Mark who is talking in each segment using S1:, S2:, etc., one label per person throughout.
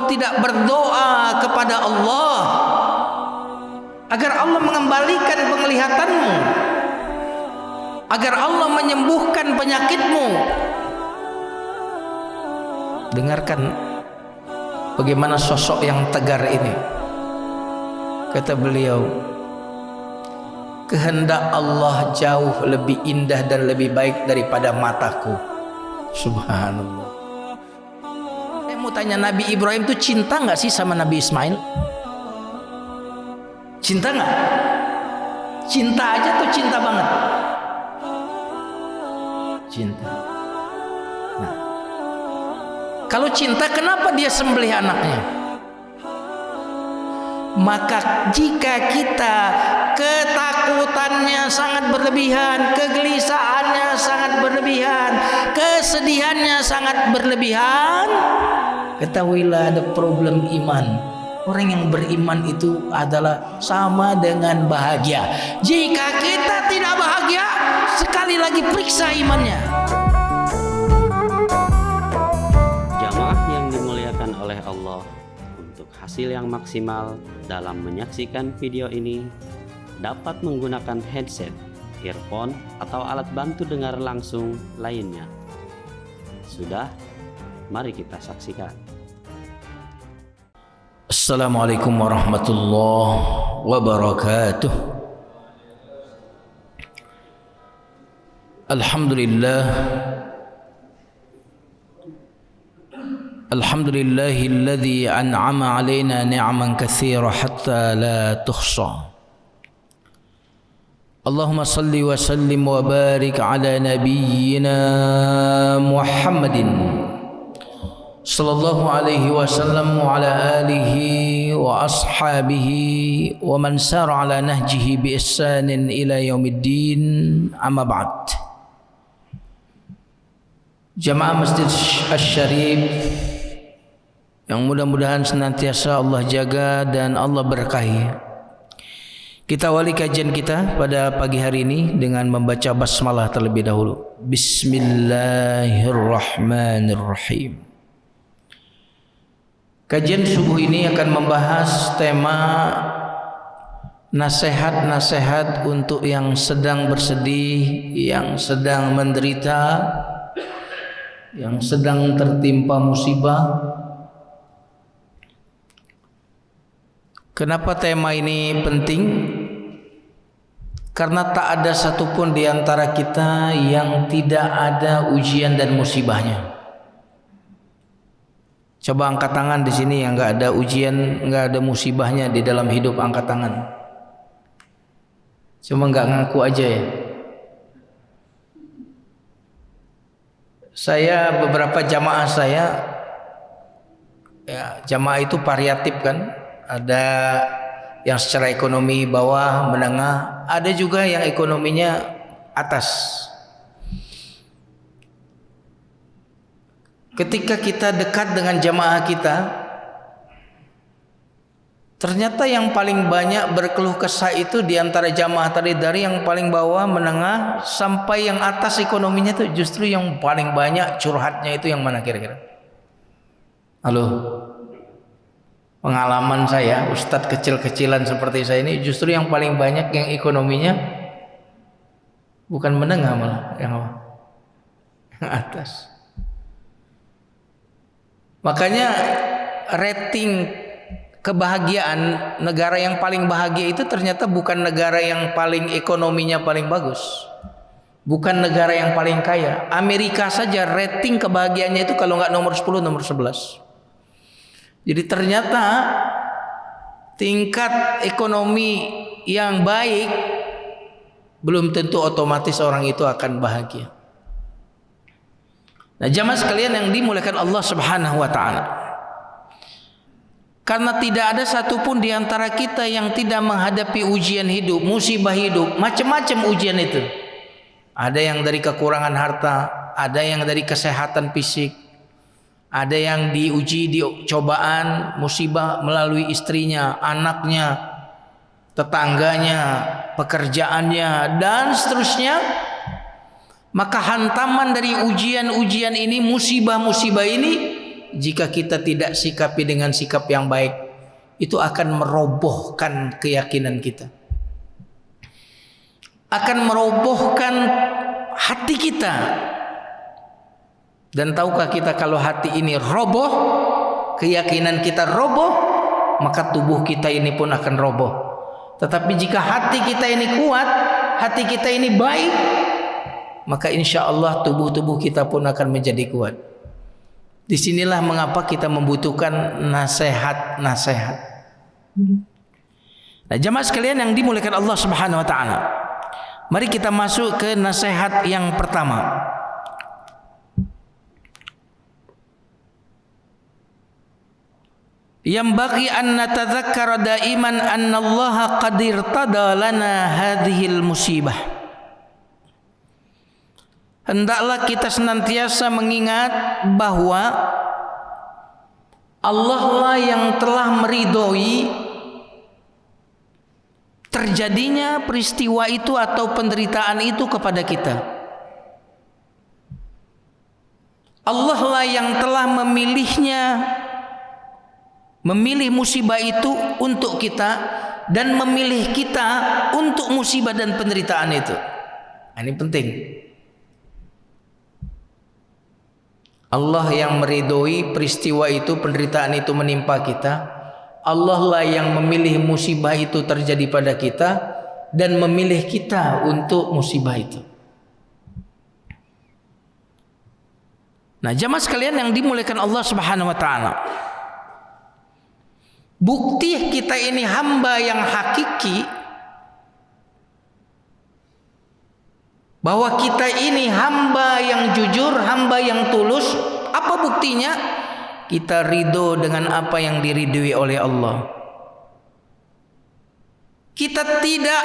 S1: untuk tidak berdoa kepada Allah agar Allah mengembalikan penglihatanmu, agar Allah menyembuhkan penyakitmu. Dengarkan bagaimana sosok yang tegar ini. Kata beliau, kehendak Allah jauh lebih indah dan lebih baik daripada mataku. Subhanallah. Saya mau tanya, Nabi Ibrahim itu cinta nggak sih sama Nabi Ismail? Cinta nggak? Cinta aja tuh cinta banget. Cinta. Nah, kalau cinta, kenapa dia sembelih anaknya? Maka jika kita ketakutannya sangat berlebihan, kegelisahannya sangat berlebihan, kesedihannya sangat berlebihan, ketahuilah ada problem iman. Orang yang beriman itu adalah sama dengan bahagia. Jika kita tidak bahagia, sekali lagi periksa imannya.
S2: Jamaah yang dimuliakan oleh Allah, untuk hasil yang maksimal dalam menyaksikan video ini, dapat menggunakan headset, earphone, atau alat bantu dengar langsung lainnya. Sudah, mari kita saksikan.
S1: Assalamualaikum warahmatullahi wabarakatuh. Alhamdulillahilladzi an'ama alaina ni'aman katsira hatta la tuhsa. Allahumma salli wa sallim wa barik ala nabiyyina Muhammadin sallallahu alaihi wasallam wa ala alihi wa ashabihi wa man sara ala nahjihi bi ihsanin ila yaumiddin, amma ba'd. Jamaah Masjid Asy-Syarif yang mudah-mudahan senantiasa Allah jaga dan Allah berkahi. Kita awali kajian kita pada pagi hari ini dengan membaca basmalah terlebih dahulu. Bismillahirrahmanirrahim. Kajian subuh ini akan membahas tema nasihat-nasihat untuk yang sedang bersedih, yang sedang menderita, yang sedang tertimpa musibah. Kenapa tema ini penting? Karena tak ada satupun di antara kita yang tidak ada ujian dan musibahnya. Coba angkat tangan di sini yang nggak ada ujian, nggak ada musibahnya di dalam hidup, angkat tangan. Cuma nggak ngaku aja ya. Saya beberapa jamaah saya, ya jamaah itu variatif kan. Ada yang secara ekonomi bawah, menengah, ada juga yang ekonominya atas. Ketika kita dekat dengan jamaah kita, ternyata yang paling banyak berkeluh kesah itu di antara jamaah tadi, dari yang paling bawah, menengah, sampai yang atas ekonominya itu justru yang paling banyak curhatnya itu yang mana kira-kira? Halo? Pengalaman saya, ustadz kecil-kecilan seperti saya ini, justru yang paling banyak yang ekonominya bukan menengah, malah yang atas. Makanya rating kebahagiaan negara yang paling bahagia itu ternyata bukan negara yang paling ekonominya paling bagus, bukan negara yang paling kaya. Amerika saja rating kebahagiaannya itu kalau nggak nomor 10, nomor 11. Jadi ternyata tingkat ekonomi yang baik belum tentu otomatis orang itu akan bahagia. Nah, jamaah sekalian yang dimuliakan Allah Subhanahu wa taala. Karena tidak ada satupun di antara kita yang tidak menghadapi ujian hidup, musibah hidup, macam-macam ujian itu. Ada yang dari kekurangan harta, ada yang dari kesehatan fisik, ada yang diuji di cobaan musibah melalui istrinya, anaknya, tetangganya, pekerjaannya, dan seterusnya. Maka hantaman dari ujian-ujian ini, musibah-musibah ini jika kita tidak sikapi dengan sikap yang baik, itu akan merobohkan keyakinan kita, akan merobohkan hati kita. Dan tahukah kita kalau hati ini roboh, keyakinan kita roboh, maka tubuh kita ini pun akan roboh. Tetapi jika hati kita ini kuat, hati kita ini baik, maka insya Allah tubuh-tubuh kita pun akan menjadi kuat. Disinilah mengapa kita membutuhkan nasihat-nasihat. Nah, jamaah sekalian yang dimuliakan Allah Subhanahu wa taala, mari kita masuk ke nasihat yang pertama. Yang bagi an natadzakkara daiman anna Allah qad irtada lana hadhil musibah. Hendaklah kita senantiasa mengingat bahwa Allah lah yang telah meridhoi terjadinya peristiwa itu atau penderitaan itu kepada kita. Allah lah yang telah memilih musibah itu untuk kita dan memilih kita untuk musibah dan penderitaan itu. Ini penting. Allah yang meridhoi peristiwa itu, penderitaan itu menimpa kita. Allah lah yang memilih musibah itu terjadi pada kita dan memilih kita untuk musibah itu. Nah, jamaah sekalian yang dimuliakan Allah Subhanahu wa taala, bukti kita ini hamba yang hakiki, bahwa kita ini hamba yang jujur, hamba yang tulus. Apa buktinya? Kita ridho dengan apa yang diridhoi oleh Allah. Kita tidak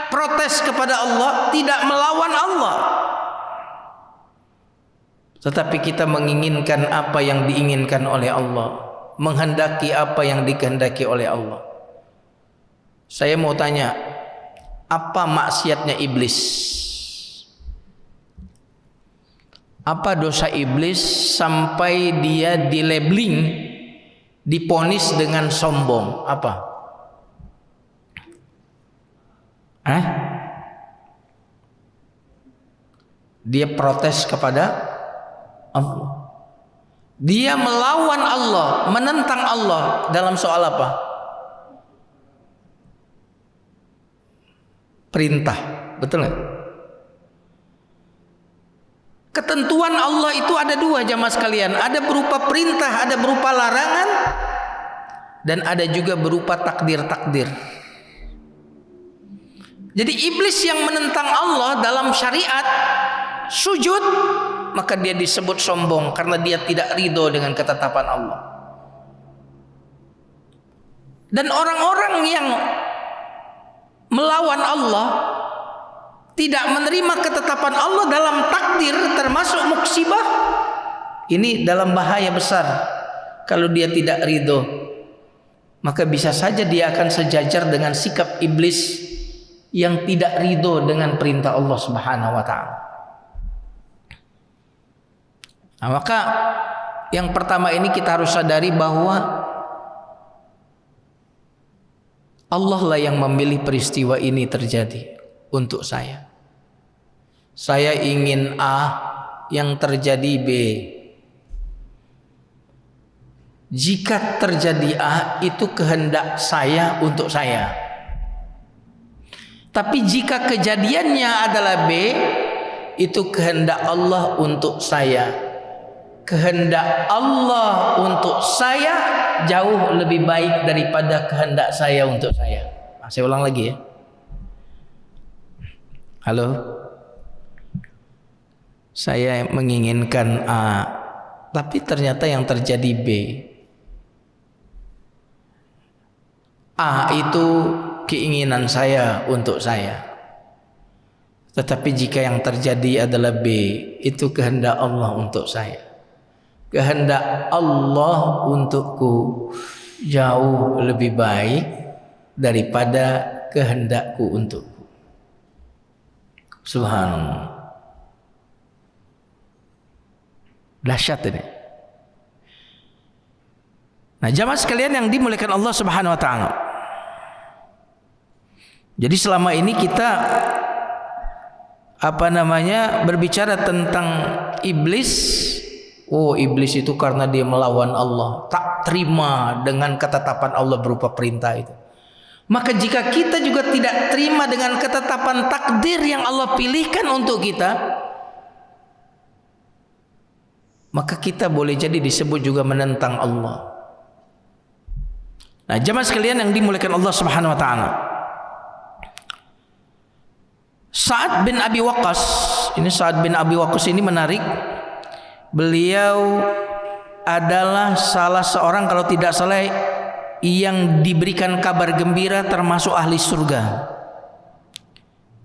S1: protes kepada Allah, tidak melawan Allah, tetapi kita menginginkan apa yang diinginkan oleh Allah, menghendaki apa yang dikehendaki oleh Allah. Saya mau tanya, apa maksiatnya iblis? Apa dosa iblis sampai dia dilabeling, diponis dengan sombong? Apa? Dia protes kepada Allah. Dia melawan Allah, menentang Allah dalam soal apa? Perintah, betul nggak? Ketentuan Allah itu ada dua, jamaah sekalian. Ada berupa perintah, ada berupa larangan, dan ada juga berupa takdir-takdir. Jadi iblis yang menentang Allah dalam syariat, sujud, maka dia disebut sombong karena dia tidak ridho dengan ketetapan Allah. Dan orang-orang yang melawan Allah, tidak menerima ketetapan Allah dalam takdir termasuk musibah, ini dalam bahaya besar. Kalau dia tidak ridho, maka bisa saja dia akan sejajar dengan sikap iblis yang tidak ridho dengan perintah Allah Subhanahu wa taala. Nah, maka yang pertama ini kita harus sadari bahwa Allah lah yang memilih peristiwa ini terjadi untuk saya. Saya ingin A, yang terjadi B. Jika terjadi A, itu kehendak saya untuk saya. Tapi jika kejadiannya adalah B, itu kehendak Allah untuk saya. Kehendak Allah untuk saya jauh lebih baik daripada kehendak saya untuk saya. Saya ulang lagi ya. Halo, saya menginginkan A, tapi ternyata yang terjadi B. A itu keinginan saya untuk saya, tetapi jika yang terjadi adalah B, itu kehendak Allah untuk saya. Kehendak Allah untukku jauh lebih baik daripada kehendakku untukku. Subhanallah, dahsyat ini. Nah, jamaah sekalian yang dimuliakan Allah Subhanahu wa taala. Jadi selama ini kita berbicara tentang iblis. Oh, iblis itu karena dia melawan Allah, tak terima dengan ketetapan Allah berupa perintah itu. Maka jika kita juga tidak terima dengan ketetapan takdir yang Allah pilihkan untuk kita, maka kita boleh jadi disebut juga menentang Allah. Nah, jemaah sekalian yang dimuliakan Allah Subhanahu wa taala. Sa'ad bin Abi Waqqas, Sa'ad bin Abi Waqqas ini menarik. Beliau adalah salah seorang, kalau tidak salah, yang diberikan kabar gembira termasuk ahli surga.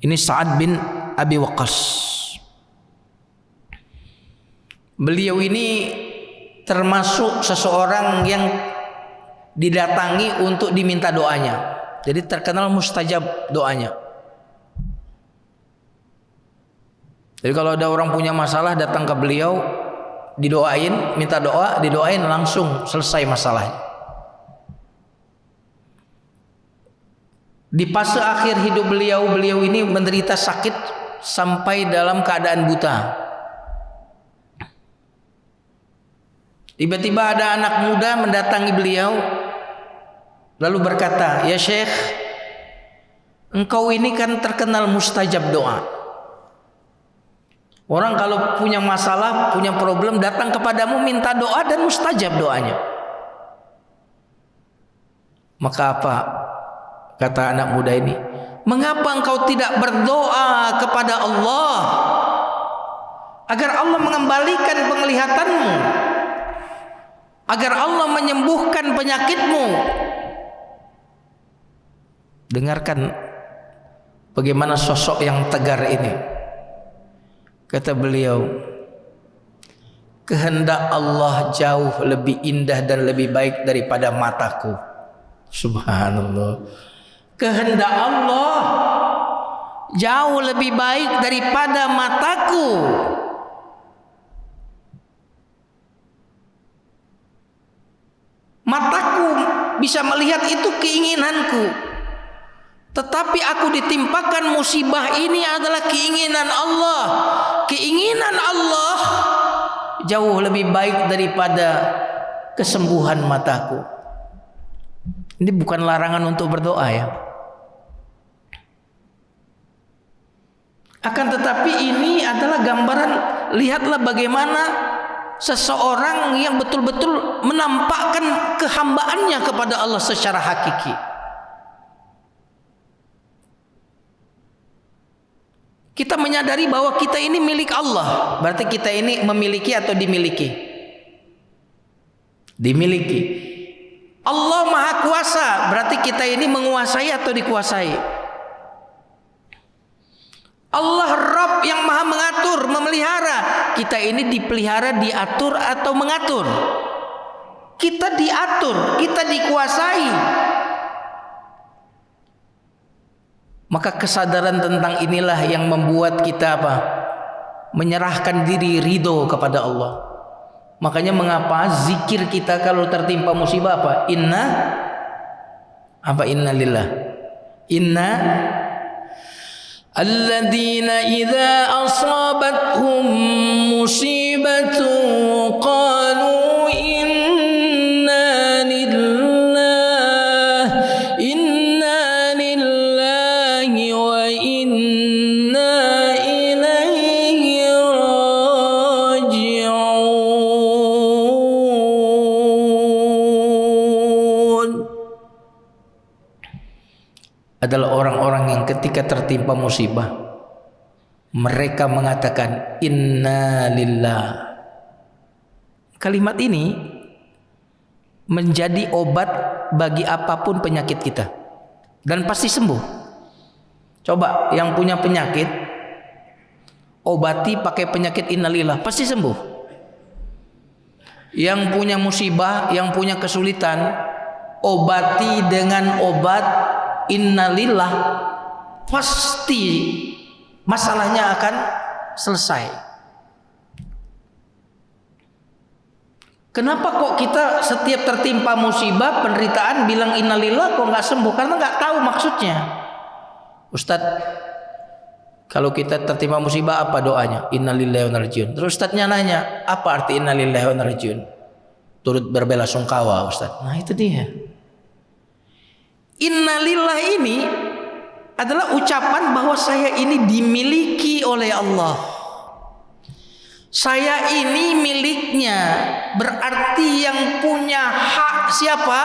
S1: Ini Sa'ad bin Abi Waqqas. Beliau ini termasuk seseorang yang didatangi untuk diminta doanya. Jadi terkenal mustajab doanya. Jadi kalau ada orang punya masalah datang ke beliau, didoain, minta doa, didoain, langsung selesai masalahnya. Di fase akhir hidup beliau ini menderita sakit sampai dalam keadaan buta. Tiba-tiba ada anak muda mendatangi beliau lalu berkata, "Ya Syekh, engkau ini kan terkenal mustajab doa. Orang kalau punya masalah, punya problem, datang kepadamu minta doa dan mustajab doanya. Maka apa?" Kata anak muda ini, "Mengapa engkau tidak berdoa kepada Allah agar Allah mengembalikan penglihatanmu, agar Allah menyembuhkan penyakitmu?" Dengarkan bagaimana sosok yang tegar ini. Kata beliau, "Kehendak Allah jauh lebih indah dan lebih baik daripada mataku." Subhanallah. Kehendak Allah jauh lebih baik daripada mataku. Mataku bisa melihat itu keinginanku, tetapi aku ditimpakan musibah ini adalah keinginan Allah. Keinginan Allah jauh lebih baik daripada kesembuhan mataku. Ini bukan larangan untuk berdoa ya. Akan tetapi ini adalah gambaran, lihatlah bagaimana seseorang yang betul-betul menampakkan kehambaannya kepada Allah secara hakiki. Kita menyadari bahwa kita ini milik Allah, berarti kita ini memiliki atau dimiliki? Dimiliki. Allah Maha Kuasa, berarti kita ini menguasai atau dikuasai? Allah Rabb yang Maha mengatur, memelihara, kita ini dipelihara, diatur atau mengatur? Kita diatur, kita dikuasai. Maka kesadaran tentang inilah yang membuat kita menyerahkan diri, ridho kepada Allah. Makanya mengapa zikir kita kalau tertimpa musibah Inna lillah. Inna alladzina idza asabathum musibatu qalu inna lillahi wa inna ilaihi raji'un. Adalah orang-orang yang ketika tertimpa musibah mereka mengatakan inna lillah. Kalimat ini menjadi obat bagi apapun penyakit kita dan pasti sembuh. Coba yang punya penyakit obati pakai penyakit innalillah, pasti sembuh. Yang punya musibah, yang punya kesulitan, obati dengan obat innalillah, pasti masalahnya akan selesai. Kenapa kok kita setiap tertimpa musibah, penderitaan bilang innalillah kok nggak sembuh? Karena nggak tahu maksudnya. Ustadz, kalau kita tertimpa musibah apa doanya? Innalillahi wa inna ilaihi raji'un. Terus Ustadznya nanya, apa arti innalillahi wa inna ilaihi raji'un? Turut berbelasungkawa Ustadz. Nah itu dia. Innalillah ini adalah ucapan bahwa saya ini dimiliki oleh Allah. Saya ini miliknya, berarti yang punya hak siapa?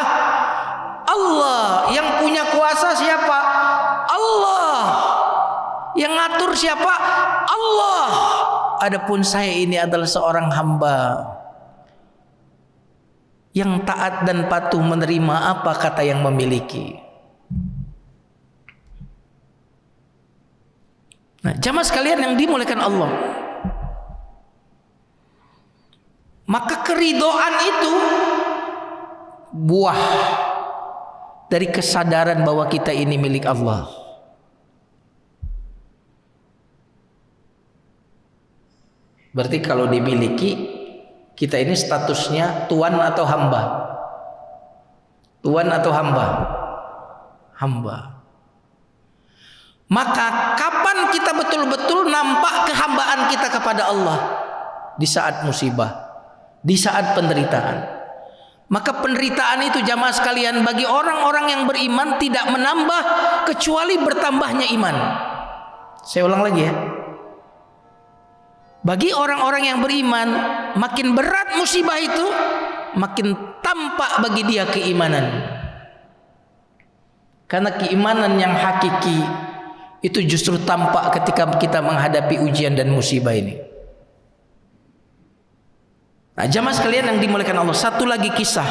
S1: Allah. Yang punya kuasa siapa? Allah. Yang ngatur siapa? Allah. Adapun saya ini adalah seorang hamba yang taat dan patuh menerima apa kata yang memiliki. Nah, jamaah sekalian yang dimuliakan Allah, maka keridoan itu buah dari kesadaran bahwa kita ini milik Allah. Berarti kalau dimiliki, kita ini statusnya tuan atau hamba? Tuan atau hamba? Hamba. Maka kapan kita betul-betul nampak kehambaan kita kepada Allah? Di saat musibah, di saat penderitaan. Maka penderitaan itu jamaah sekalian bagi orang-orang yang beriman tidak menambah kecuali bertambahnya iman. Saya ulang lagi ya. Bagi orang-orang yang beriman, makin berat musibah itu, makin tampak bagi dia keimanan. Karena keimanan yang hakiki itu justru tampak ketika kita menghadapi ujian dan musibah ini. Nah, jamaah sekalian yang dimuliakan Allah, satu lagi kisah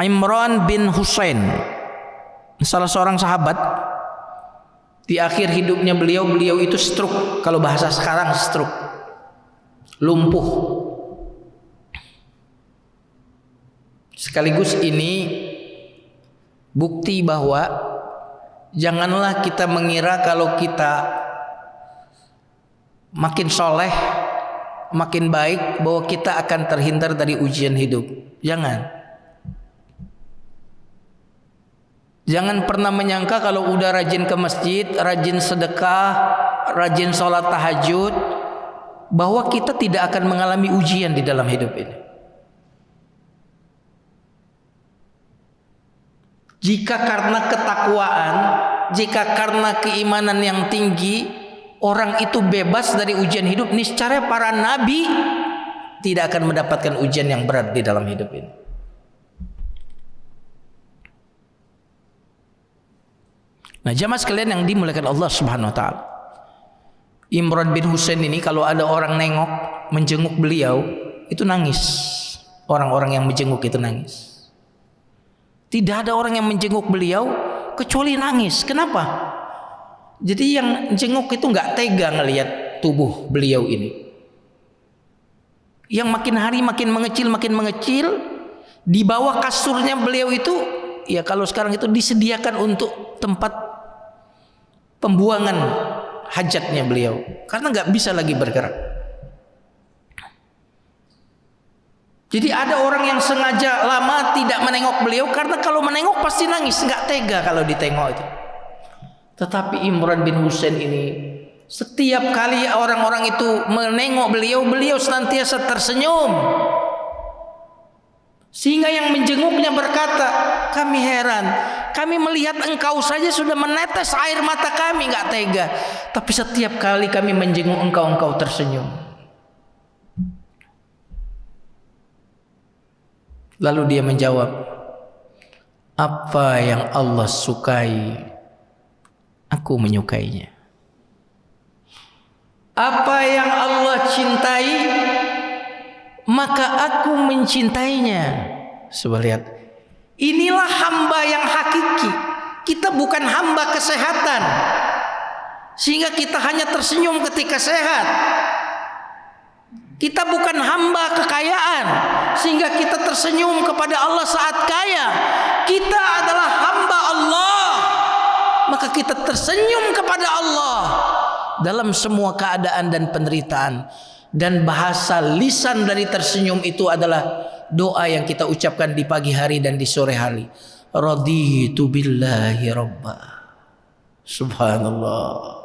S1: Imran bin Husain, salah seorang sahabat. Di akhir hidupnya beliau itu stroke, kalau bahasa sekarang stroke, lumpuh. Sekaligus ini bukti bahwa janganlah kita mengira kalau kita makin soleh, makin baik, bahwa kita akan terhindar dari ujian hidup. Jangan pernah menyangka kalau udah rajin ke masjid, rajin sedekah, rajin sholat tahajud, bahwa kita tidak akan mengalami ujian di dalam hidup ini. Jika karena ketakwaan, jika karena keimanan yang tinggi, orang itu bebas dari ujian hidup, niscaya para nabi tidak akan mendapatkan ujian yang berat di dalam hidup ini. Nah, jamaah sekalian yang dimuliakan Allah Subhanahu wa taala, Imran bin Husain ini kalau ada orang nengok, menjenguk beliau, itu nangis. Orang-orang yang menjenguk itu nangis. Tidak ada orang yang menjenguk beliau kecuali nangis. Kenapa? Jadi yang jenguk itu nggak tega ngelihat tubuh beliau ini. Yang makin hari makin mengecil, di bawah kasurnya beliau itu, ya kalau sekarang itu disediakan untuk tempat pembuangan hajatnya beliau, karena nggak bisa lagi bergerak. Jadi ada orang yang sengaja lama tidak menengok beliau, karena kalau menengok pasti nangis, nggak tega kalau ditengok itu. Tetapi Imran bin Husain ini, setiap kali orang-orang itu menengok beliau, beliau senantiasa tersenyum. Sehingga yang menjenguknya berkata, kami heran, kami melihat engkau saja sudah menetes air mata kami, nggak tega. Tapi setiap kali kami menjenguk engkau, engkau tersenyum. Lalu dia menjawab, apa yang Allah sukai, aku menyukainya. Apa yang Allah cintai, maka aku mencintainya. Coba lihat, inilah hamba yang hakiki. Kita bukan hamba kesehatan, sehingga kita hanya tersenyum ketika sehat. Kita bukan hamba kekayaan, sehingga kita tersenyum kepada Allah saat kaya. Kita adalah hamba Allah, maka kita tersenyum kepada Allah dalam semua keadaan dan penderitaan. Dan bahasa lisan dari tersenyum itu adalah doa yang kita ucapkan di pagi hari dan di sore hari. Raditu billahi robba. Subhanallah.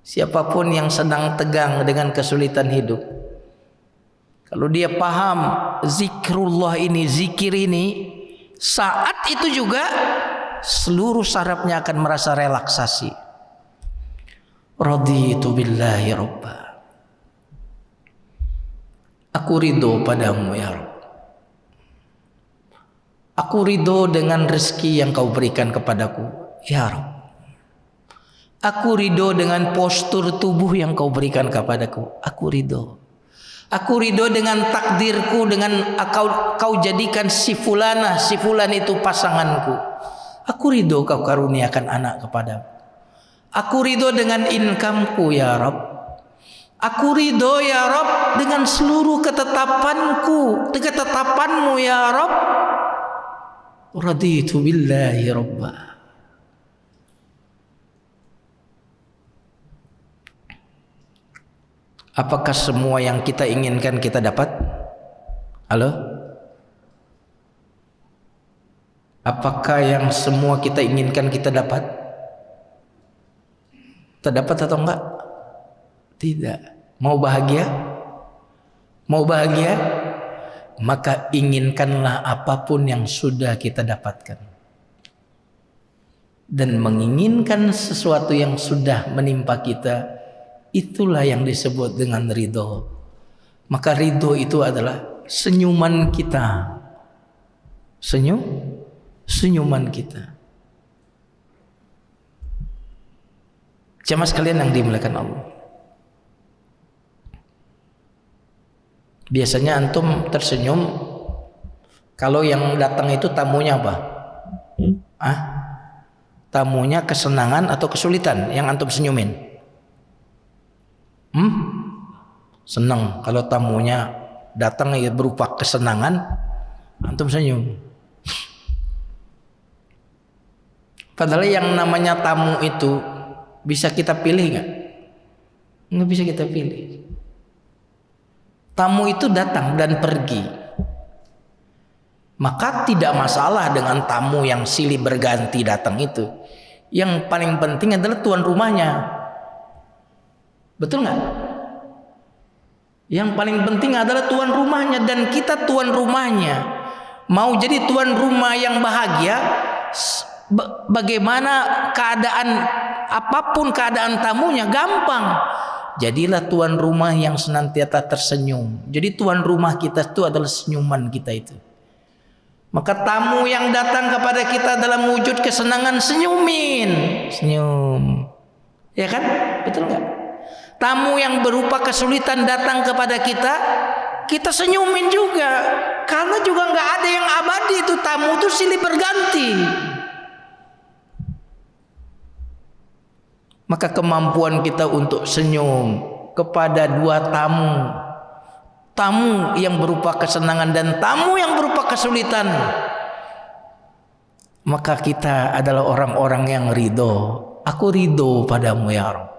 S1: Siapapun yang sedang tegang dengan kesulitan hidup, kalau dia paham zikrullah ini, zikir ini, saat itu juga seluruh sarafnya akan merasa relaksasi. Raditu billahi robba. Aku ridho padamu ya Rabb. Aku ridho dengan rezeki yang kau berikan kepadaku ya Rabb. Aku ridho dengan postur tubuh yang kau berikan kepadaku. Aku ridho. Aku ridho dengan takdirku, dengan kau jadikan si fulan itu pasanganku. Aku ridho kau karuniakan anak kepadaku. Aku ridho dengan income-ku ya Rabb. Aku ridho ya Rabb dengan seluruh ketetapanku, ketetapanmu ya Rabb. Raditu billahi robba. Apakah semua yang kita inginkan kita dapat? Halo? Apakah yang semua kita inginkan kita dapat? Kita dapat atau enggak? Tidak. Mau bahagia? Mau bahagia? Maka inginkanlah apapun yang sudah kita dapatkan. Dan menginginkan sesuatu yang sudah menimpa kita, itulah yang disebut dengan ridho. Maka ridho itu adalah senyuman kita. Senyuman kita. Jamaah sekalian yang dimuliakan Allah. Biasanya antum tersenyum kalau yang datang itu tamunya apa? Tamunya kesenangan atau kesulitan yang antum senyumin? Senang kalau tamunya datang ya berupa kesenangan, antum senyum. Padahal yang namanya tamu itu bisa kita pilih nggak? Nggak bisa kita pilih. Tamu itu datang dan pergi. Maka tidak masalah dengan tamu yang silih berganti datang itu. Yang paling penting adalah tuan rumahnya. Betul nggak? Yang paling penting adalah tuan rumahnya dan kita tuan rumahnya. Mau jadi tuan rumah yang bahagia, bagaimana keadaan apapun keadaan tamunya gampang. Jadilah tuan rumah yang senantiasa tersenyum. Jadi tuan rumah kita itu adalah senyuman kita itu. Maka tamu yang datang kepada kita dalam wujud kesenangan, senyumin, senyum. Ya kan? Betul nggak? Tamu yang berupa kesulitan datang kepada kita, kita senyumin juga. Karena juga nggak ada yang abadi, itu tamu itu silih berganti. Maka kemampuan kita untuk senyum kepada dua tamu, tamu yang berupa kesenangan dan tamu yang berupa kesulitan, maka kita adalah orang-orang yang ridho. Aku ridho padamu ya Rabb.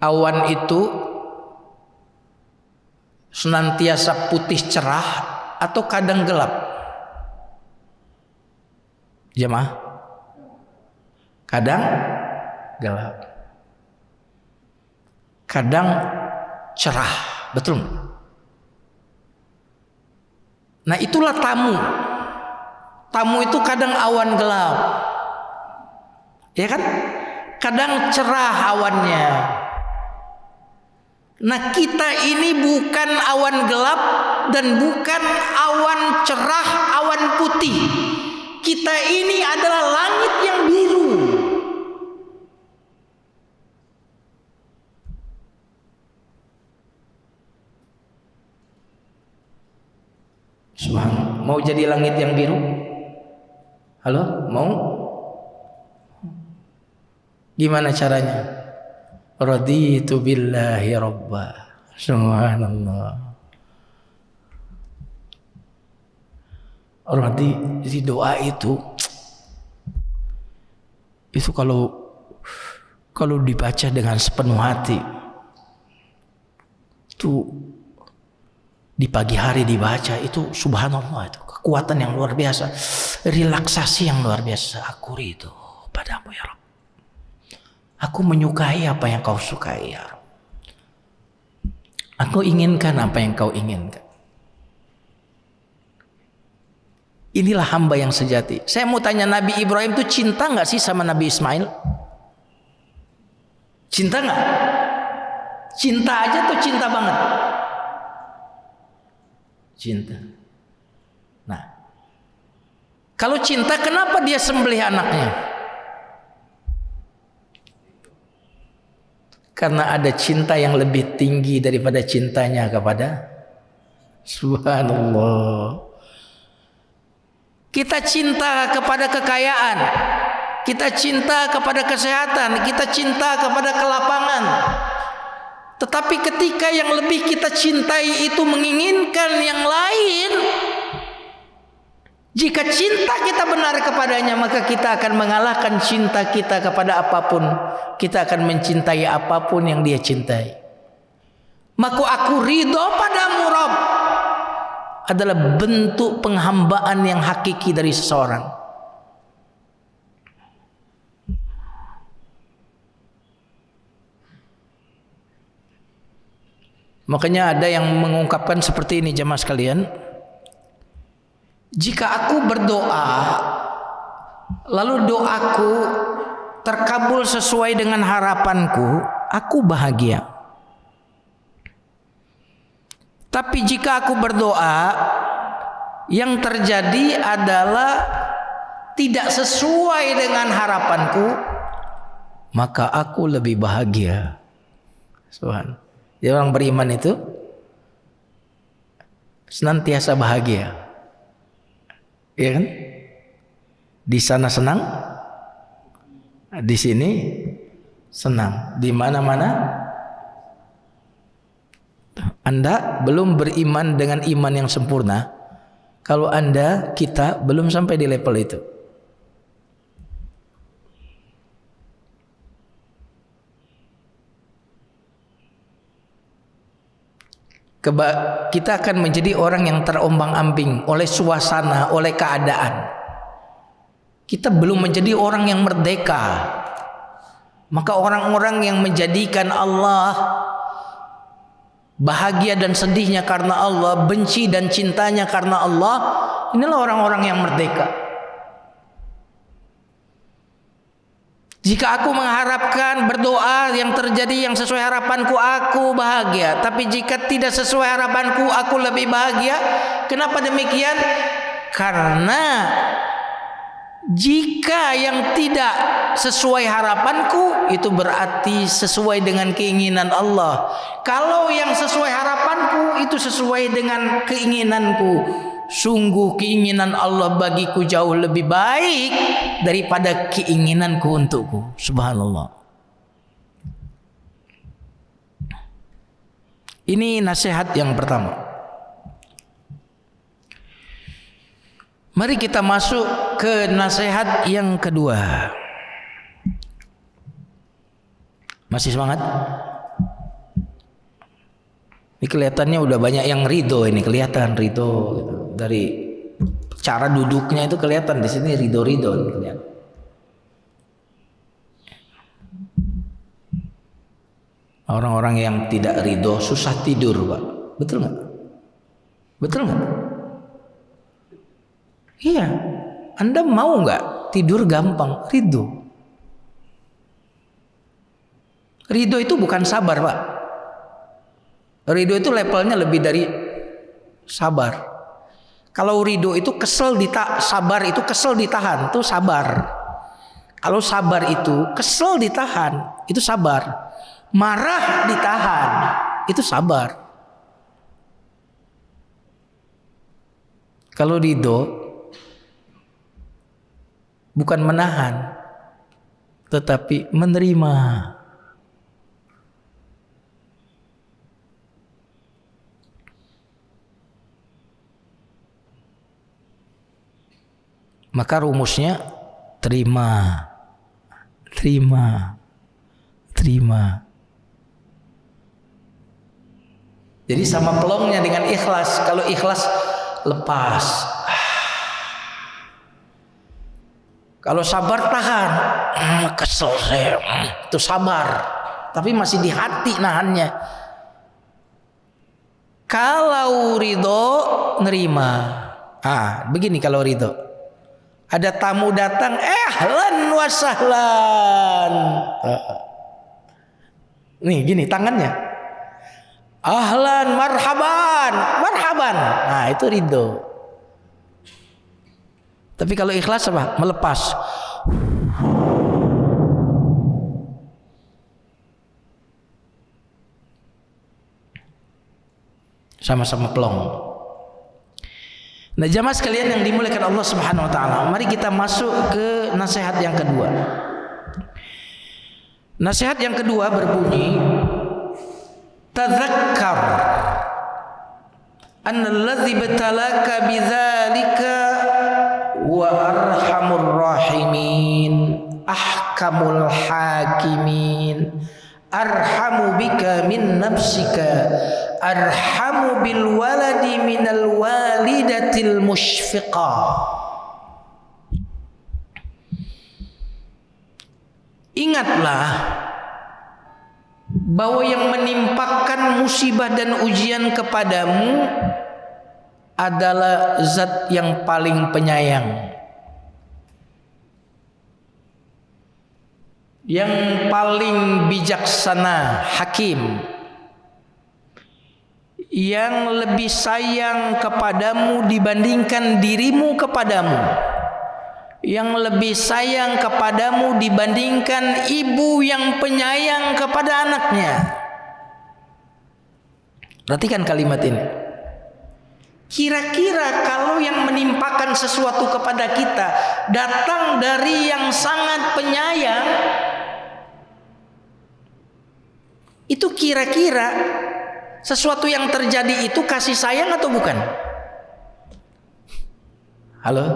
S1: Awan itu senantiasa putih cerah atau kadang gelap? Jemaah, kadang gelap, kadang cerah, betul nggak? Nah itulah tamu. Tamu itu kadang awan gelap, ya kan? Kadang cerah awannya. Nah kita ini bukan awan gelap dan bukan awan cerah, awan putih. Kita ini adalah langit yang biru. Subhanallah. Mau jadi langit yang biru? Halo, mau? Gimana caranya? Raditu billahi robba. Subhanallah. Di doa itu Itu kalau dibaca dengan sepenuh hati, itu di pagi hari dibaca, itu subhanallah, itu kekuatan yang luar biasa, relaksasi yang luar biasa. Aku ridho padamu ya Rabb, aku menyukai apa yang kau sukai ya Rabb, aku inginkan apa yang kau inginkan. Inilah hamba yang sejati. Saya mau tanya, Nabi Ibrahim itu cinta nggak sih sama Nabi Ismail? Cinta nggak? Cinta aja tuh cinta banget. Cinta. Nah, kalau cinta, kenapa dia sembelih anaknya? Karena ada cinta yang lebih tinggi daripada cintanya kepada subhanallah. Kita cinta kepada kekayaan, kita cinta kepada kesehatan, kita cinta kepada kelapangan. Tetapi ketika yang lebih kita cintai itu menginginkan yang lain, jika cinta kita benar kepadanya, maka kita akan mengalahkan cinta kita kepada apapun. Kita akan mencintai apapun yang dia cintai. Maka aku ridho padamu Rabb adalah bentuk penghambaan yang hakiki dari seseorang. Makanya ada yang mengungkapkan seperti ini, jemaah sekalian. Jika aku berdoa, lalu doaku terkabul sesuai dengan harapanku, aku bahagia. Tapi jika aku berdoa, yang terjadi adalah tidak sesuai dengan harapanku, maka aku lebih bahagia. Subhan. Jadi orang beriman itu senantiasa bahagia, ya kan? Di sana senang, di sini senang, di mana-mana. Anda belum beriman dengan iman yang sempurna kalau kita belum sampai di level itu. Kita akan menjadi orang yang terombang-ambing oleh suasana, oleh keadaan. Kita belum menjadi orang yang merdeka. Maka orang-orang yang menjadikan Allah bahagia dan sedihnya karena Allah, benci dan cintanya karena Allah, inilah orang-orang yang merdeka. Jika aku mengharapkan berdoa yang terjadi yang sesuai harapanku, aku bahagia. Tapi jika tidak sesuai harapanku, aku lebih bahagia. Kenapa demikian? Karena jika yang tidak sesuai harapanku, itu berarti sesuai dengan keinginan Allah. Kalau yang sesuai harapanku itu sesuai dengan keinginanku, sungguh keinginan Allah bagiku jauh lebih baik daripada keinginanku untukku. Subhanallah. Ini nasihat yang pertama. Mari kita masuk ke nasihat yang kedua. Masih semangat? Ini kelihatannya udah banyak yang ridho, ini kelihatan ridho gitu. Dari cara duduknya itu kelihatan di sini ridho-ridho kelihatan. Orang-orang yang tidak ridho susah tidur, Pak. Betul nggak? Betul nggak? Iya. Anda mau nggak tidur gampang? Ridho. Ridho itu bukan sabar, Pak. Ridho itu levelnya lebih dari sabar. Kalau ridho itu sabar itu kesel ditahan, itu sabar. Kalau sabar itu kesel ditahan, itu sabar. Marah ditahan, itu sabar. Kalau ridho bukan menahan, tetapi menerima. Maka rumusnya terima. terima. Jadi sama pelongnya dengan ikhlas. Kalau ikhlas lepas. Kalau sabar tahan. Kesel saya. Itu sabar. Tapi masih di hati nahannya. Kalau ridho nerima. Begini kalau ridho. Ada tamu datang, ahlan wa sahlan. Nih gini tangannya. Ahlan marhaban. Nah itu ridho. Tapi kalau ikhlas apa? Melepas. Sama-sama pelong. Nah, jamaah sekalian yang dimuliakan Allah Subhanahu wa taala, mari kita masuk ke nasihat yang kedua. Nasihat yang kedua berbunyi, tadzakkar annalladzi batalaka bidzalika wa arhamur rahimin, ahkamul hakimin, arhamu bika min nafsika, arhamu bil waladi minal walidatil musyfiqah. Ingatlah bahwa yang menimpakan musibah dan ujian kepadamu adalah zat yang paling penyayang, yang paling bijaksana, hakim, yang lebih sayang kepadamu dibandingkan dirimu kepadamu, yang lebih sayang kepadamu dibandingkan ibu yang penyayang kepada anaknya. Perhatikan kalimat ini. Kira-kira kalau yang menimpakan sesuatu kepada kita datang dari yang sangat penyayang, itu kira-kira sesuatu yang terjadi itu kasih sayang atau bukan? Halo?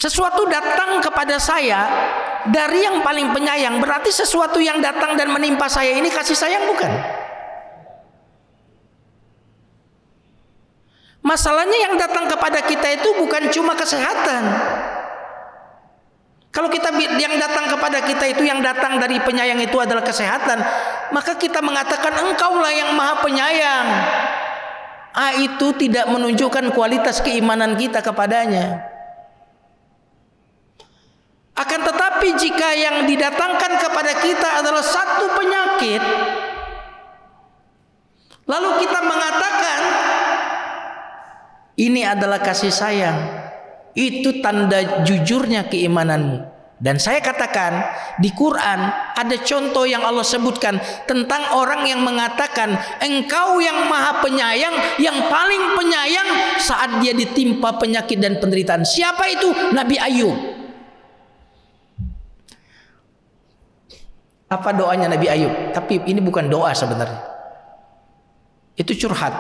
S1: Sesuatu datang kepada saya dari yang paling penyayang, berarti sesuatu yang datang dan menimpa saya ini kasih sayang bukan? Masalahnya yang datang kepada kita itu bukan cuma kesehatan. Kalau yang datang kepada kita itu, yang datang dari penyayang itu adalah kesehatan, maka kita mengatakan engkaulah yang maha penyayang. Itu tidak menunjukkan kualitas keimanan kita kepadanya. Akan tetapi jika yang didatangkan kepada kita adalah satu penyakit, lalu kita mengatakan ini adalah kasih sayang, itu tanda jujurnya keimananmu. Dan saya katakan di Quran ada contoh yang Allah sebutkan tentang orang yang mengatakan engkau yang maha penyayang, yang paling penyayang saat dia ditimpa penyakit dan penderitaan. Siapa itu? Nabi Ayub. Apa doanya Nabi Ayub? Tapi ini bukan doa sebenarnya. Itu curhat.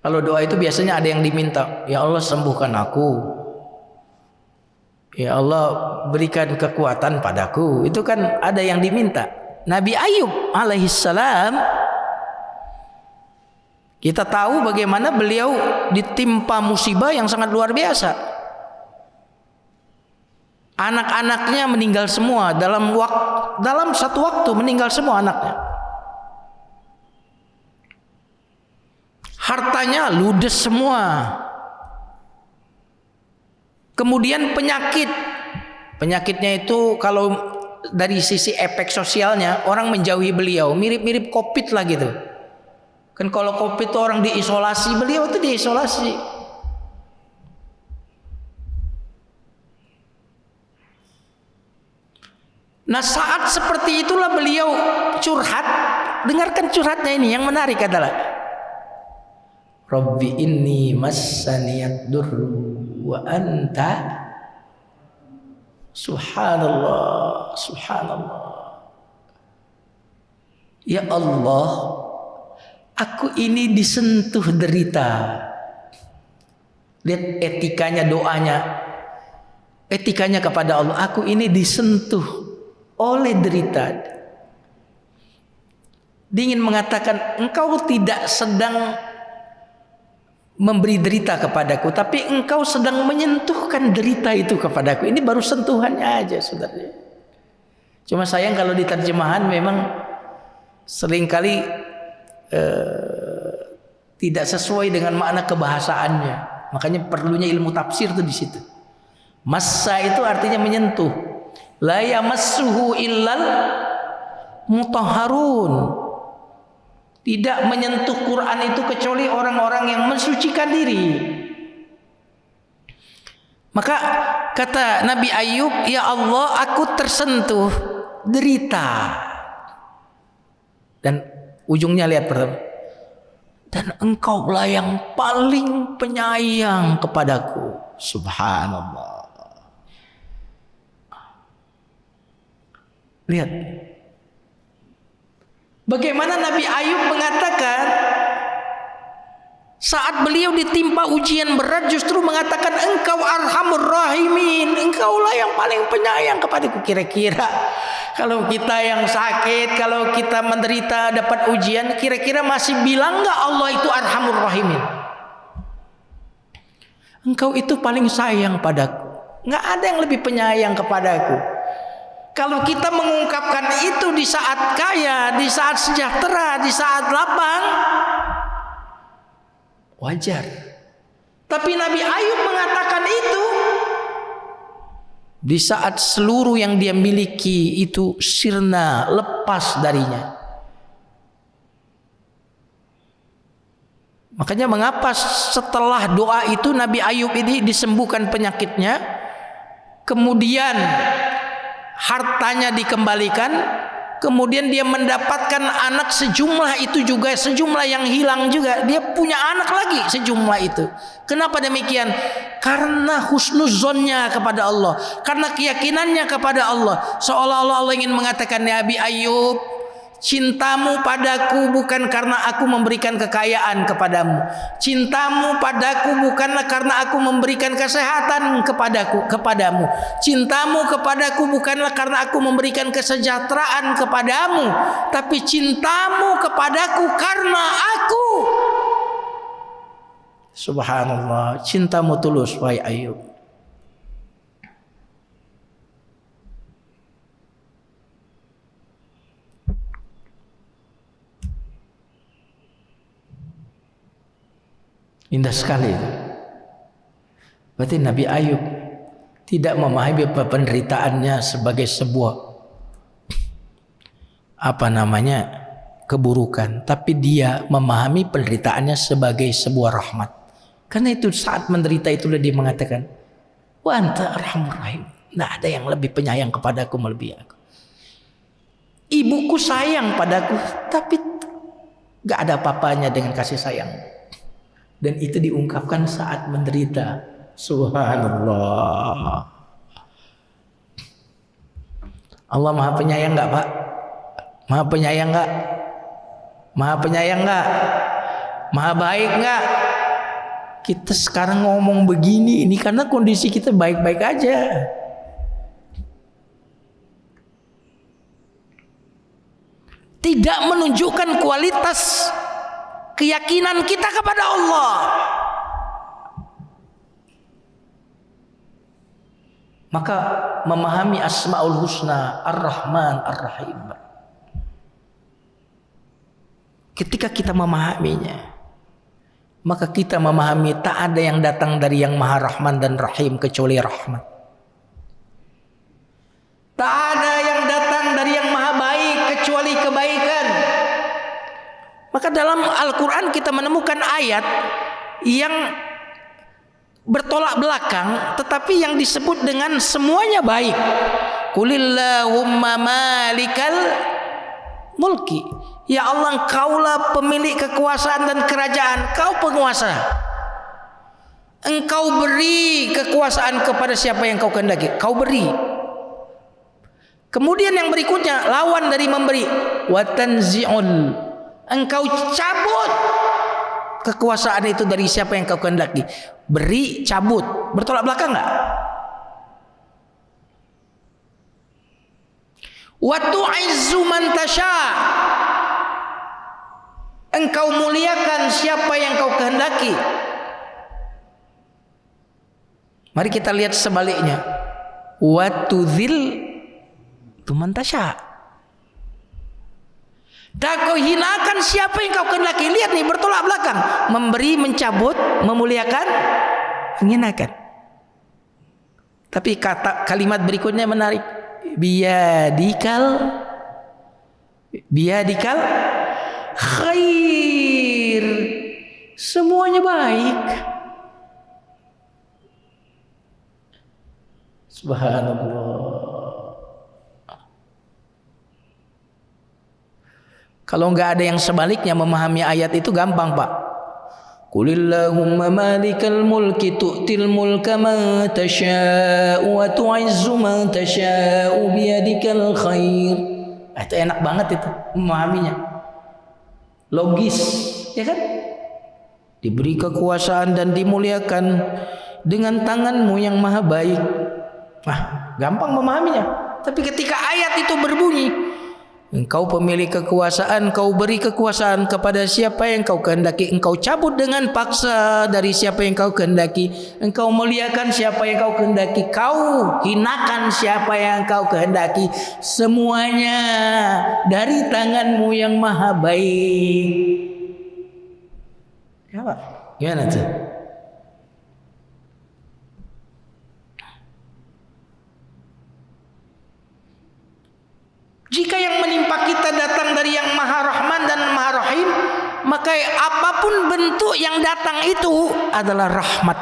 S1: Kalau doa itu biasanya ada yang diminta, ya Allah sembuhkan aku, ya Allah berikan kekuatan padaku. Itu kan ada yang diminta. Nabi Ayub alaihissalam, kita tahu bagaimana beliau ditimpa musibah yang sangat luar biasa. Anak-anaknya meninggal semua dalam satu waktu, meninggal semua anaknya. Hartanya ludes semua. Kemudian penyakitnya itu kalau dari sisi efek sosialnya orang menjauhi beliau, mirip-mirip COVID lah gitu. Kan kalau COVID itu orang diisolasi, beliau itu diisolasi. Nah saat seperti itulah beliau curhat. Dengarkan curhatnya ini, yang menarik adalah Rabbi inni massaniyad durru wa anta, subhanallah, subhanallah. Ya Allah, aku ini disentuh derita. Lihat etikanya, doanya, etikanya kepada Allah. Aku ini disentuh oleh derita. Dia ingin mengatakan, engkau tidak sedang memberi derita kepadaku, tapi engkau sedang menyentuhkan derita itu kepadaku. Ini baru sentuhannya aja, saudara. Cuma sayang kalau di terjemahan memang seringkali tidak sesuai dengan makna kebahasaannya. Makanya perlunya ilmu tafsir itu di situ. Massa itu artinya menyentuh. La yamassuhu illal mutahharun. Tidak menyentuh Quran itu kecuali orang-orang yang mensucikan diri. Maka kata Nabi Ayub, ya Allah, aku tersentuh derita. Dan ujungnya lihat pertama. Dan engkaulah yang paling penyayang kepadaku. Subhanallah. Lihat. Bagaimana Nabi Ayub mengatakan saat beliau ditimpa ujian berat justru mengatakan engkau arhamur rahimin, engkaulah yang paling penyayang kepadaku. Kira-kira kalau kita yang sakit, kalau kita menderita dapat ujian, kira-kira masih bilang enggak Allah itu arhamur rahimin? Engkau itu paling sayang padaku. Enggak ada yang lebih penyayang kepadaku. Kalau kita mengungkapkan itu di saat kaya, di saat sejahtera, di saat lapang, wajar. Tapi Nabi Ayub mengatakan itu di saat seluruh yang dia miliki itu sirna, lepas darinya. Makanya mengapa setelah doa itu Nabi Ayub ini disembuhkan penyakitnya, kemudian hartanya dikembalikan, kemudian dia mendapatkan anak sejumlah itu juga, sejumlah yang hilang juga, dia punya anak lagi sejumlah itu. Kenapa demikian? Karena husnuzonnya kepada Allah, karena keyakinannya kepada Allah. Seolah-olah Allah ingin mengatakan, ya Nabi Ayub, cintamu padaku bukan karena aku memberikan kekayaan kepadamu. Cintamu padaku bukanlah karena aku memberikan kesehatan kepadamu. Cintamu kepadaku bukanlah karena aku memberikan kesejahteraan kepadamu, tapi cintamu kepadaku karena aku. Subhanallah, cintamu tulus wahai Ayub. Indah sekali itu. Berarti Nabi Ayub tidak memahami penderitaannya sebagai sebuah keburukan, tapi dia memahami penderitaannya sebagai sebuah rahmat. Karena itu saat menderita itulah dia mengatakan, wa anta arhamur rahim. Tidak ada yang lebih penyayang kepadaku melebihi aku. Ibuku sayang padaku, tapi gak ada apa-apanya dengan kasih sayang. Dan itu diungkapkan saat menderita. Subhanallah. Allah maha penyayang gak, Pak? Maha penyayang gak? Maha penyayang gak? Maha baik gak? Kita sekarang ngomong begini ini karena kondisi kita baik-baik aja. Tidak menunjukkan kualitas keyakinan kita kepada Allah. Maka memahami Asmaul Husna, Ar-Rahman, Ar-Rahim. Ketika kita memahaminya, maka kita memahami tak ada yang datang dari yang Maha Rahman dan Rahim kecuali rahmat. Tak ada yang datang dari yang Maha Baik kecuali kebaikan. Maka dalam Al-Quran kita menemukan ayat yang bertolak belakang, tetapi yang disebut dengan semuanya baik. Qulillahumma malikal mulki. Ya Allah, Engkaulah pemilik kekuasaan dan kerajaan. Kau penguasa. Engkau beri kekuasaan kepada siapa yang Kau kehendaki. Kau beri. Kemudian yang berikutnya, lawan dari memberi. Wa tanzi'ul. Engkau cabut kekuasaan itu dari siapa yang Kau kehendaki. beri, cabut, bertolak belakang nggak? Wa tu'izzu man tasha, engkau muliakan siapa yang kau kehendaki. Mari kita lihat sebaliknya. Wa tudzil man tasha, dan kau hinakan siapa yang kau kehendaki. Lihat nih, bertolak belakang. Memberi, mencabut, memuliakan, menghinakan. Tapi kalimat berikutnya menarik. Biyadikal khair. Semuanya baik. Subhanallah. Kalau nggak ada yang sebaliknya memahami ayat itu gampang, Pak. Qulillahumma malikal mulki tu'til mulka man tasha'u wa tu'izzu man tasha'u biyadikal khair. Itu enak banget itu memahaminya. Logis, ya kan? Diberi kekuasaan dan dimuliakan dengan tanganmu yang maha baik. Gampang memahaminya. Tapi ketika ayat itu berbunyi, engkau pemilik kekuasaan, kau beri kekuasaan kepada siapa yang kau kehendaki, engkau cabut dengan paksa dari siapa yang kau kehendaki, engkau muliakan siapa yang kau kehendaki, kau hinakan siapa yang kau kehendaki, semuanya dari tanganmu yang maha baik. Ya Pak, gimana tuh? Jika yang menimpa kita datang dari yang Maha Rahman dan Maha Rahim, maka apapun bentuk yang datang itu adalah rahmat.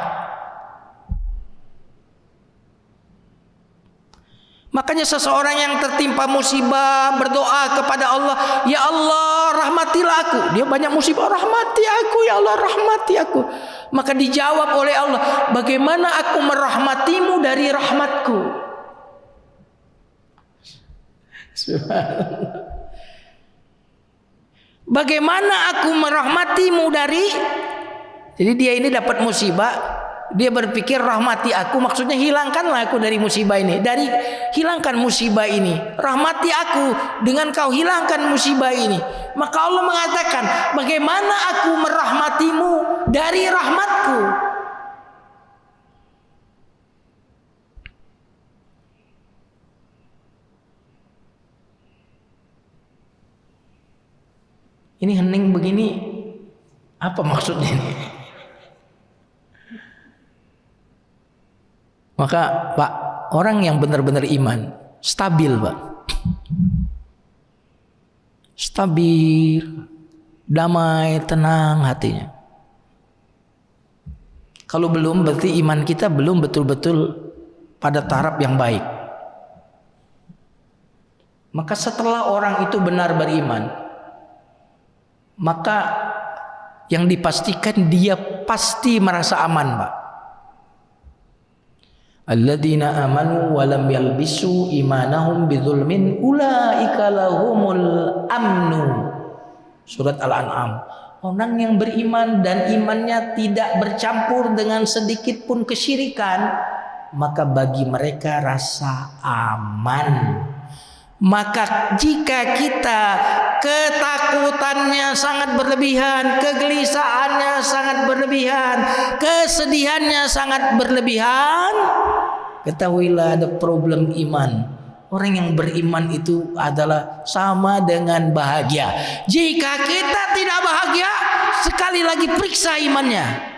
S1: Makanya seseorang yang tertimpa musibah berdoa kepada Allah, ya Allah rahmatilah aku. Dia banyak musibah, rahmati aku ya Allah, rahmati aku. Maka dijawab oleh Allah, bagaimana aku merahmatimu dari rahmatku? Bagaimana aku merahmatimu dari. Jadi dia ini dapat musibah, dia berpikir rahmati aku, maksudnya hilangkanlah aku dari musibah ini, dari hilangkan musibah ini, rahmati aku dengan kau hilangkan musibah ini. Maka Allah mengatakan, bagaimana aku merahmatimu dari rahmatku? Ini hening begini, apa maksudnya ini? Maka Pak, orang yang benar-benar iman, stabil Pak. Stabil, damai, tenang hatinya. Kalau belum, berarti iman kita belum betul-betul pada taraf yang baik. Maka setelah orang itu benar beriman, maka yang dipastikan dia pasti merasa aman, Pak. Alladzina amanu wa lam yalbisu imanahum bidzulmin ulaika lahumul amnu. Surat Al-An'am. Orang yang beriman dan imannya tidak bercampur dengan sedikit pun kesyirikan, maka bagi mereka rasa aman. Maka jika kita ketakutannya sangat berlebihan, kegelisahannya sangat berlebihan, kesedihannya sangat berlebihan, ketahuilah ada problem iman. Orang yang beriman itu adalah sama dengan bahagia. Jika kita tidak bahagia, sekali lagi periksa imannya.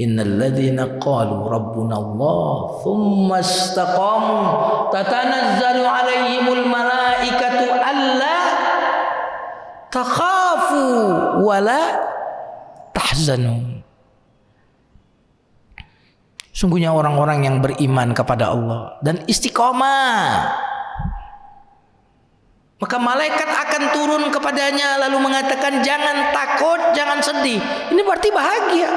S1: Innal ladzina qalu rabbuna Allah thumma istaqamu tatanazzalu alaihimul malaikatu alla takhafu wala tahzanu. Sungguhnya orang-orang yang beriman kepada Allah dan istiqomah, maka malaikat akan turun kepadanya lalu mengatakan jangan takut, jangan sedih. Ini berarti bahagia.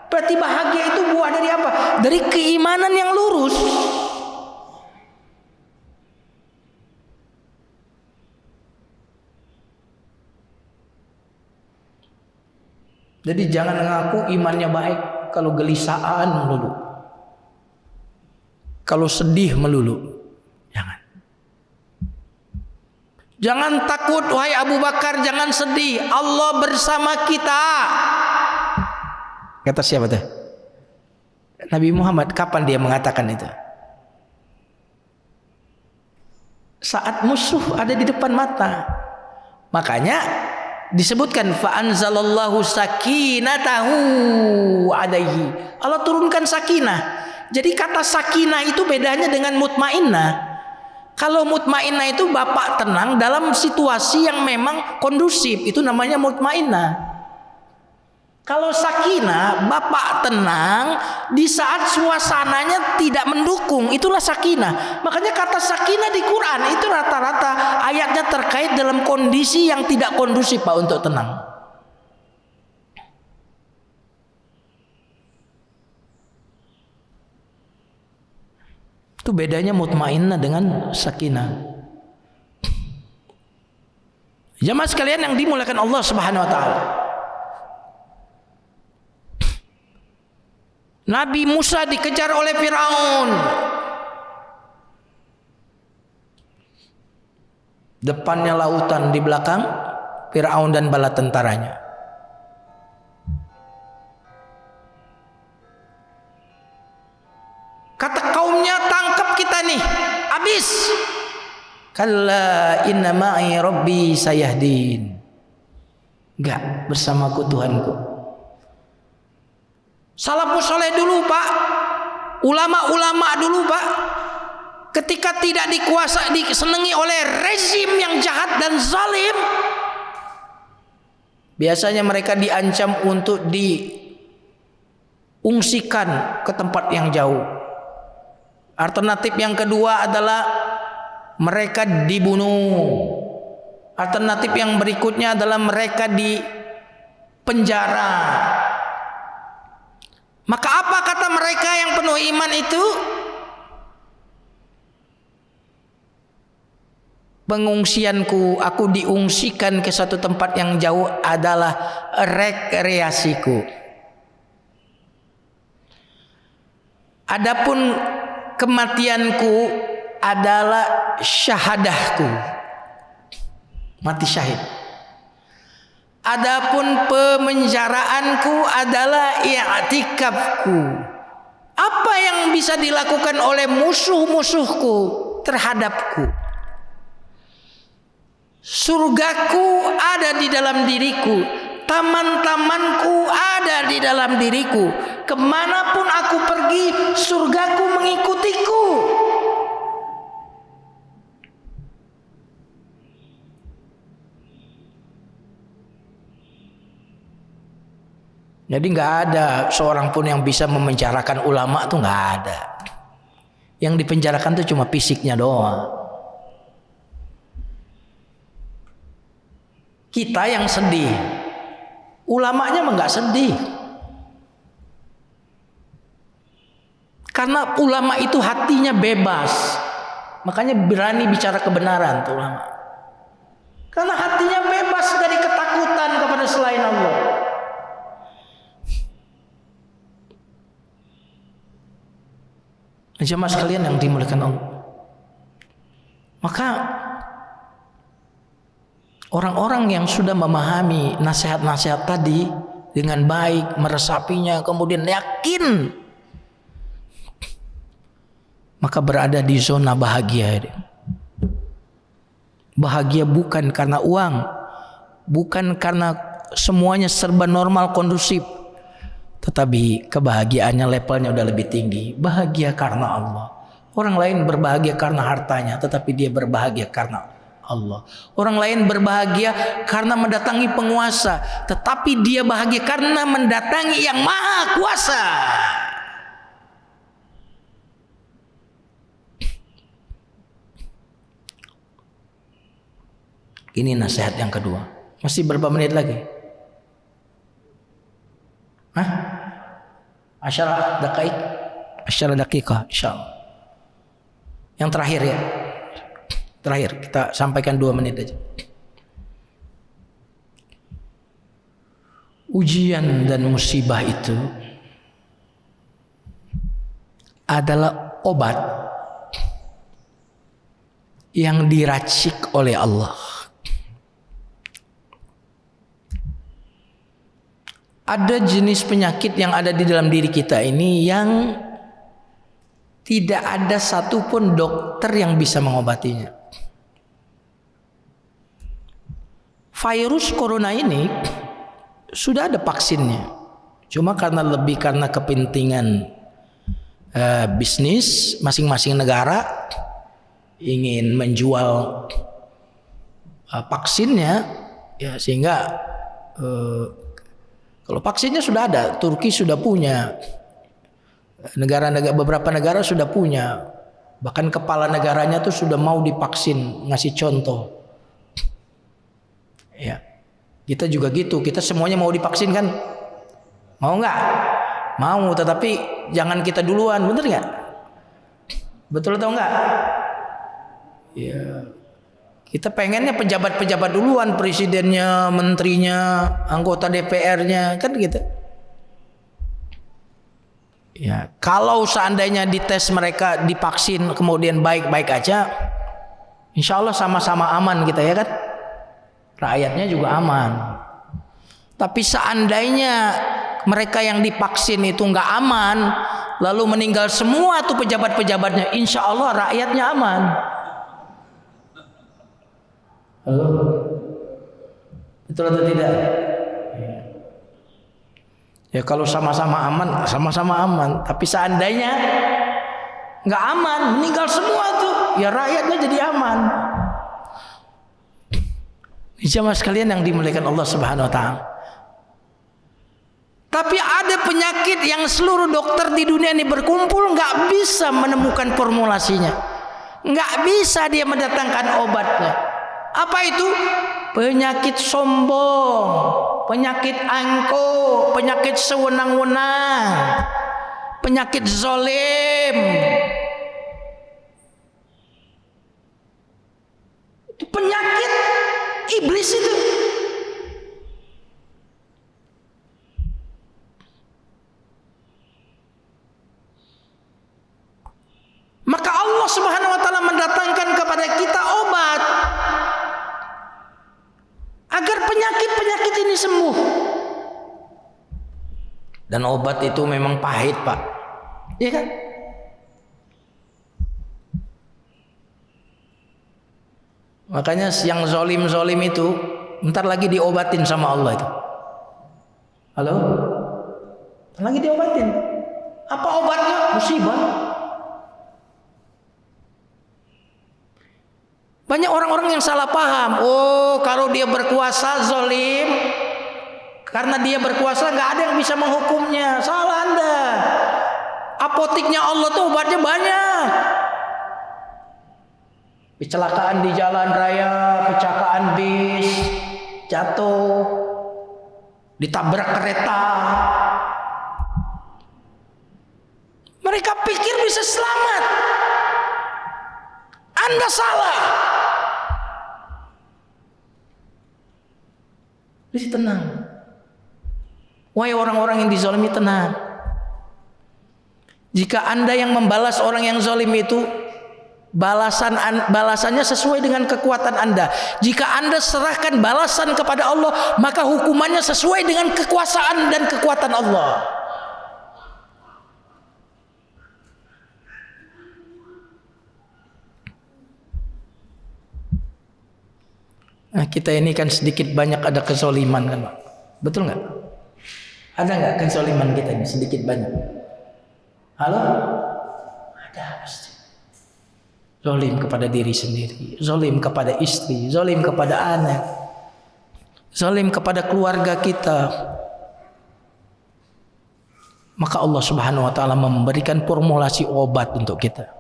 S1: Berarti bahagia itu buah dari apa? Dari keimanan yang lurus. Jadi jangan ngaku imannya baik kalau gelisaan melulu, kalau sedih melulu. Jangan takut wahai Abu Bakar, jangan sedih. Allah bersama kita. Kata siapa tuh? Nabi Muhammad. Kapan dia mengatakan itu? Saat musuh ada di depan mata. Makanya disebutkan fa anzalallahu sakinatahu alaihi. Allah turunkan sakinah. Jadi kata sakinah itu bedanya dengan mutmainnah. Kalau mutmainnah itu bapak tenang dalam situasi yang memang kondusif, itu namanya mutmainnah. Kalau sakinah, bapak tenang di saat suasananya tidak mendukung, itulah sakinah. Makanya kata sakinah di Quran itu rata-rata ayatnya terkait dalam kondisi yang tidak kondusif Pak untuk tenang. Itu bedanya mutmainnah dengan sakinah. Jamaah sekalian yang dimuliakan Allah Subhanahu wa taala. Nabi Musa dikejar oleh Firaun. Depannya lautan, di belakang Firaun dan bala tentaranya. Kata kaumnya, tangkap kita nih, habis. Kalla inna ma'i rabbi sayahdin. Enggak, bersamaku Tuhanku. Salafus saleh dulu Pak, ulama-ulama dulu Pak, ketika tidak disenangi oleh rezim yang jahat dan zalim, biasanya mereka diancam untuk diungsikan ke tempat yang jauh. Alternatif yang kedua adalah mereka dibunuh. Alternatif yang berikutnya adalah mereka dipenjara. Maka apa kata mereka yang penuh iman itu? Pengungsianku, aku diungsikan ke satu tempat yang jauh adalah rekreasiku. Adapun kematianku adalah syahadahku, mati syahid. Adapun pemenjaraanku adalah i'tikafku. Apa yang bisa dilakukan oleh musuh-musuhku terhadapku? Surgaku ada di dalam diriku, taman-tamanku ada di dalam diriku. Kemanapun aku pergi, surgaku mengikutiku. Jadi nggak ada seorang pun yang bisa memenjarakan ulama, tuh nggak ada. Yang dipenjarakan tuh cuma fisiknya doang. Kita yang sedih, ulamanya mah nggak sedih. Karena ulama itu hatinya bebas, makanya berani bicara kebenaran tuh ulama. Karena hatinya bebas dari ketakutan kepada selain Allah. Jemaah sekalian yang dimuliakan Allah. Maka orang-orang yang sudah memahami nasihat-nasihat tadi dengan baik, meresapinya, kemudian yakin, maka berada di zona bahagia. Bahagia bukan karena uang, bukan karena semuanya serba normal kondusif, tetapi kebahagiaannya levelnya udah lebih tinggi. Bahagia karena Allah. Orang lain berbahagia karena hartanya, tetapi dia berbahagia karena Allah. Orang lain berbahagia karena mendatangi penguasa, tetapi dia bahagia karena mendatangi yang maha kuasa. Ini nasihat yang kedua. Masih berapa menit lagi? Hah? 10 daqaik? 10 daqiqah insyaallah. Yang terakhir ya. Terakhir kita sampaikan 2 menit aja. ujian dan musibah itu adalah obat yang diracik oleh Allah. Ada jenis penyakit yang ada di dalam diri kita ini yang tidak ada satupun dokter yang bisa mengobatinya. Virus corona ini sudah ada vaksinnya, cuma karena kepentingan bisnis masing-masing negara ingin menjual vaksinnya, ya sehingga kalau vaksinnya sudah ada, Turki sudah punya, beberapa negara sudah punya, bahkan kepala negaranya tuh sudah mau divaksin, ngasih contoh. Ya, kita juga gitu, kita semuanya mau divaksin kan? Mau nggak? Mau, tetapi jangan kita duluan, bener nggak? Betul atau enggak? Ya, kita pengennya pejabat-pejabat duluan, presidennya, menterinya, anggota DPR-nya, kan gitu. Ya, kalau seandainya dites mereka divaksin kemudian baik-baik aja, insya Allah sama-sama aman kita, ya kan? Rakyatnya juga aman. Tapi seandainya mereka yang divaksin itu nggak aman, lalu meninggal semua tuh pejabat-pejabatnya, insya Allah rakyatnya aman. Halo? Betul atau tidak? Ya kalau sama-sama aman. Tapi seandainya nggak aman, meninggal semua tuh, ya rakyatnya jadi aman. Jamaah sekalian yang dimuliakan Allah Subhanahu Wa Taala. Tapi ada penyakit yang seluruh dokter di dunia ini berkumpul nggak bisa menemukan formulasinya, nggak bisa dia mendatangkan obatnya. Apa itu? Penyakit sombong, penyakit angkuh, penyakit sewenang-wenang, penyakit zalim. Itu penyakit iblis itu. Maka Allah Subhanahu wa taala mendatangkan kepada kita obat agar penyakit-penyakit ini sembuh. Dan obat itu memang pahit, Pak. Iya kan? Makanya yang zolim itu bentar lagi diobatin sama Allah itu. Halo? Bentar lagi diobatin. Apa obatnya? Musibah. Banyak orang-orang yang salah paham. Oh, kalau dia berkuasa zolim, karena dia berkuasa nggak ada yang bisa menghukumnya. Salah Anda. Apotiknya Allah tuh obatnya banyak. Kecelakaan di jalan raya, kecelakaan bis, jatuh, ditabrak kereta. Mereka pikir bisa selamat. Anda salah. Jadi tenang. Wahai orang-orang yang dizalimi, tenang. Jika Anda yang membalas orang yang zalim itu, balasannya sesuai dengan kekuatan Anda. Jika Anda serahkan balasan kepada Allah, maka hukumannya sesuai dengan kekuasaan dan kekuatan Allah. Nah, kita ini kan sedikit banyak ada kezaliman kan, Pak? Betul nggak? Ada nggak kezaliman kita ini sedikit banyak? Halo? Ada pasti. Zalim kepada diri sendiri, zalim kepada istri, zalim kepada anak, zalim kepada keluarga kita. Maka Allah Subhanahu wa taala memberikan formulasi obat untuk kita.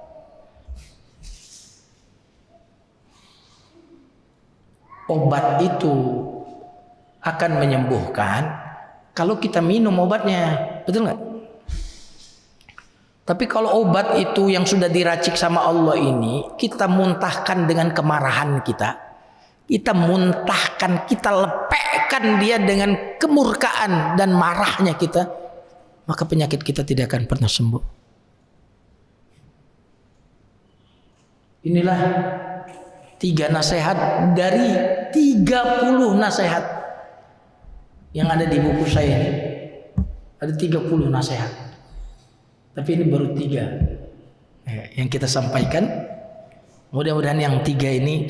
S1: Obat itu akan menyembuhkan kalau kita minum obatnya, betul nggak? Tapi kalau obat itu yang sudah diracik sama Allah ini, kita muntahkan dengan kemarahan kita muntahkan, kita lepekkan tekan dia dengan kemurkaan dan marahnya kita, maka penyakit kita tidak akan pernah sembuh. Inilah 3 nasihat dari 30 nasihat yang ada di buku saya ini. Ada 30 nasihat. Tapi ini baru 3 yang kita sampaikan. Mudah-mudahan yang 3 ini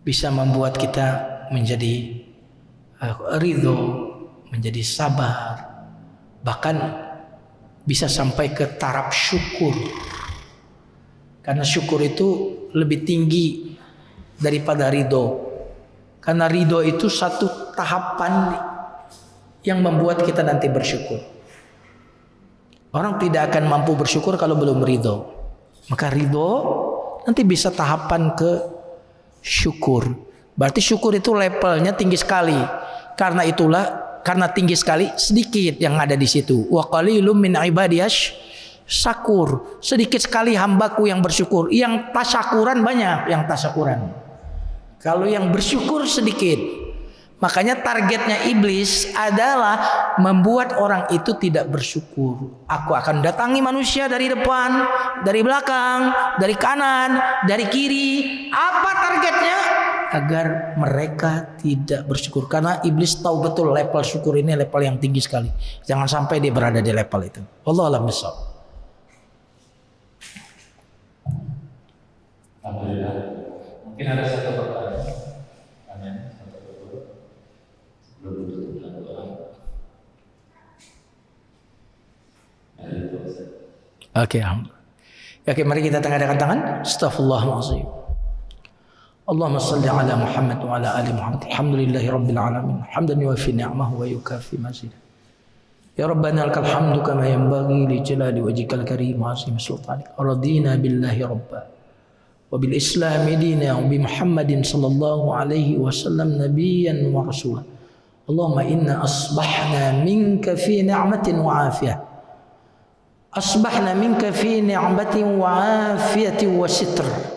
S1: bisa membuat kita menjadi ridho, menjadi sabar, bahkan bisa sampai ke taraf syukur. Karena syukur itu lebih tinggi daripada ridho. Karena ridho itu satu tahapan yang membuat kita nanti bersyukur. Orang tidak akan mampu bersyukur kalau belum ridho. Maka ridho nanti bisa tahapan ke syukur. Berarti syukur itu levelnya tinggi sekali. Karena tinggi sekali, sedikit yang ada di situ. Wa qalilum min ibadiyas syakur. Sedikit sekali hambaku yang bersyukur. Yang tasyakuran banyak, yang tasyakuran. Kalau yang bersyukur sedikit. Makanya targetnya iblis adalah membuat orang itu tidak bersyukur. Aku akan datangi manusia dari depan, dari belakang, dari kanan, dari kiri. Apa targetnya? Agar mereka tidak bersyukur. Karena iblis tahu betul level syukur ini level yang tinggi sekali. Jangan sampai dia berada di level itu. Wallahu a'lam bishawab.
S3: Alhamdulillah. Mungkin ada satu pertanyaan. Amin. Satu dulu. Belum tutup dan doa. Ada itu.
S1: Oke, Oke, mari kita tengahkan tangan. Astaghfirullahaladzim. Allahumma salli ala Muhammad wa ala ali Muhammad. Alhamdulillahi rabbil alamin. Hamdan yuwafi ni'amahu wa yukafi mazidah. Ya Rabbana lakal hamdu kama yanbaghi li jalali wajhikal karim wa 'azimi sultanik. Radina billahi rabba wa bil islam dina wa bi Muhammadin sallallahu alaihi wasallam nabiyyan wa rasulan. Allahumma inna asbahna minka fi ni'matin wa afiyah. Asbahna minka fi ni'matin wa afiyatin wa sitr.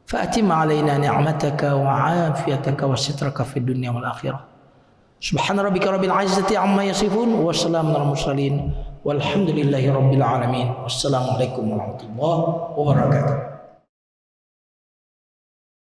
S1: فأتم علينا نعمتك وعافيتك وسترك في الدنيا والآخرة. سبحان ربك رب العزة عما يصفون وسلام على المرسلين والحمد لله رب العالمين والسلام عليكم ورحمة الله وبركاته.